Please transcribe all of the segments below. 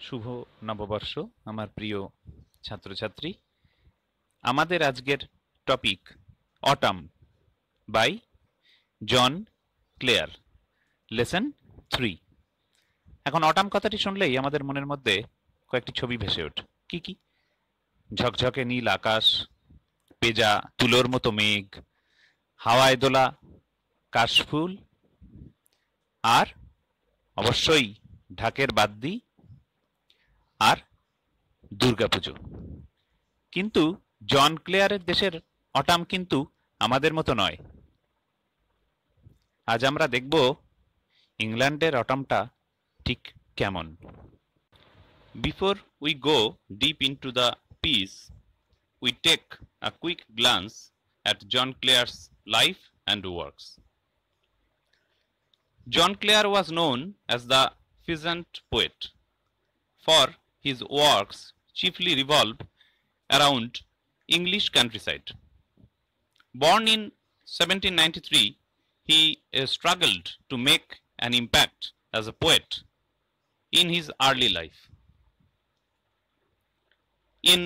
শুভ নববর্ষ আমার প্রিয় ছাত্রছাত্রী। আমাদের আজকের topic autumn by John Clare, lesson 3। এখন অটাম কথাটি শুনলেই আমাদের মনের মধ্যে কয়েকটি ছবি ভেসে ওঠে। কি কি? ঝকঝকে নীল আকাশ, পেজা তুলোর মতো মেঘ, হাওয়ায় দোলা কাশফুল, আর অবশ্যই ঢাকের বাদ্যি আর দুর্গাপুজো। কিন্তু জন ক্লেয়ারের দেশের অটাম কিন্তু আমাদের মতো নয়। আজ আমরা দেখব ইংল্যান্ডের অটামটা ঠিক কেমন। Before we go deep into the piece, we take a quick glance at John Clare's life and works. John Clare was known as the pheasant poet, for his works chiefly revolve around English countryside. Born in 1793, he struggled to make an impact as a poet in his early life. In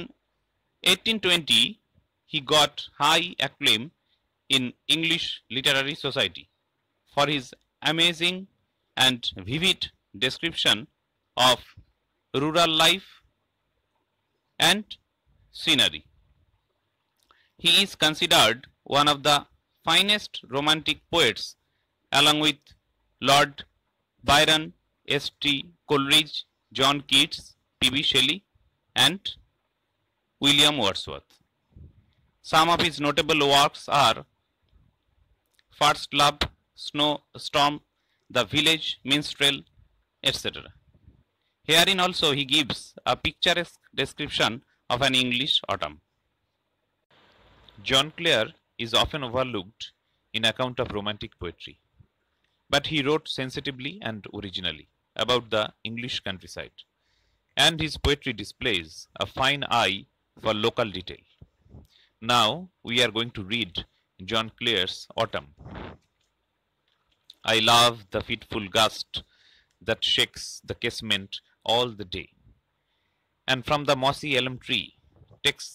1820, he got high acclaim in English Literary Society for his amazing and vivid description of rural life and scenery. He is considered one of the finest romantic poets, along with Lord Byron, S.T. Coleridge, John Keats, P.B. Shelley, and William Wordsworth. Some of his notable works are First Love, Snowstorm, The Village Minstrel, etc. Herein also he gives a picturesque description of an English autumn. John Clare is often overlooked in account of romantic poetry, but he wrote sensitively and originally about the English countryside, and his poetry displays a fine eye for local detail. Now we are going to read John Clare's Autumn. I love the fitful gust that shakes the casement all the day, and from the mossy elm tree takes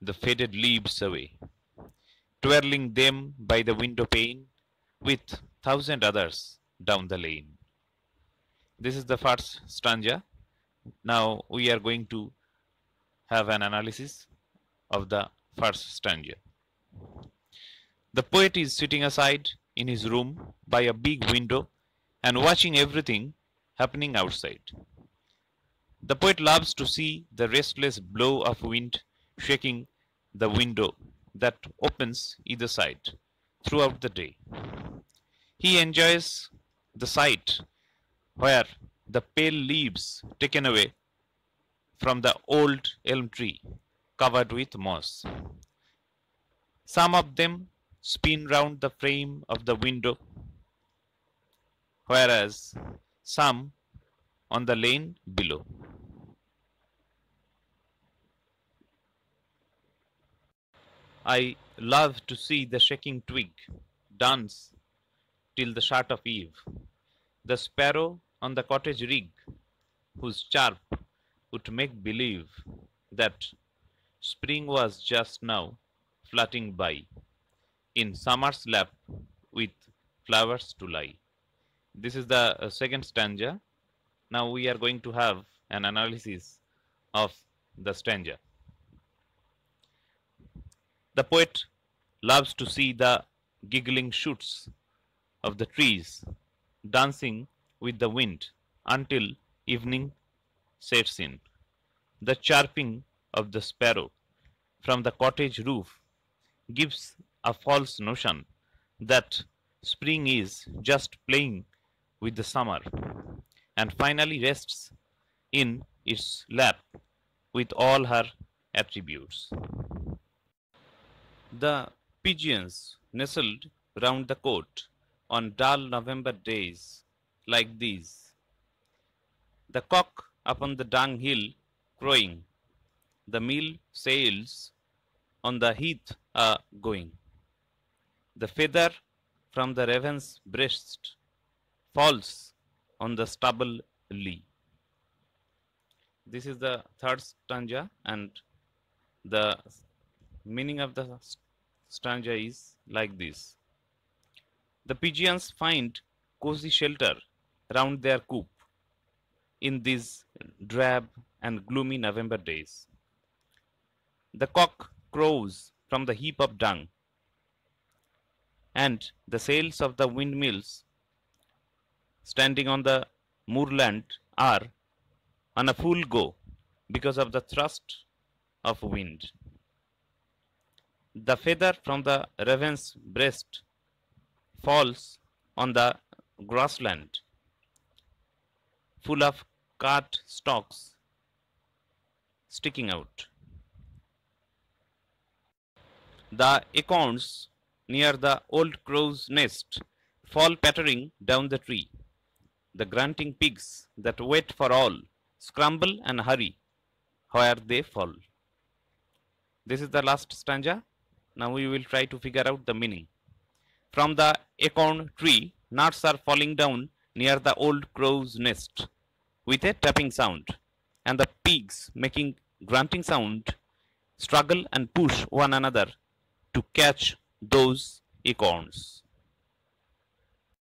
the faded leaves away, twirling them by the window pane with thousand others down the lane. This is the first stanza. Now we are going to have an analysis of the first stanza. The poet is sitting aside in his room by a big window and watching everything happening outside. The poet loves to see the restless blow of wind shaking the window that opens either side throughout the day. He enjoys the sight where the pale leaves taken away from the old elm tree covered with moss. Some of them spin round the frame of the window, whereas some on the lane below. I love to see the shaking twig dance till the shot of eve, the sparrow on the cottage rig, whose chirp would make believe that spring was just now flitting by in summer's lap with flowers to lie. This is the second stanza. Now we are going to have an analysis of the stanza. The poet loves to see the giggling shoots of the trees dancing with the wind until evening sets in. The chirping of the sparrow from the cottage roof gives a false notion that spring is just playing with the summer and finally rests in its lap with all her attributes. The pigeons nestled round the court on dull November days like these, the cock upon the dunghill crowing, the mill sails on the heath going. The feather from the raven's breast falls on the stubble lee. This is the third stanza, and the meaning of the stanza is like this. The pigeons find cozy shelter round their coop in these drab and gloomy November days. The cock crows from the heap of dung, and the sails of the windmills standing on the moorland are on a full go because of the thrust of wind. The feather from the raven's breast falls on the grassland, full of cart stalks sticking out. The acorns near the old crow's nest fall pattering down the tree. The grunting pigs that wait for all scramble and hurry where they fall. This is the last stanza. Now we will try to figure out the meaning. From the acorn tree, nuts are falling down near the old crow's nest with a tapping sound, and the pigs, making grunting sound, struggle and push one another to catch those acorns.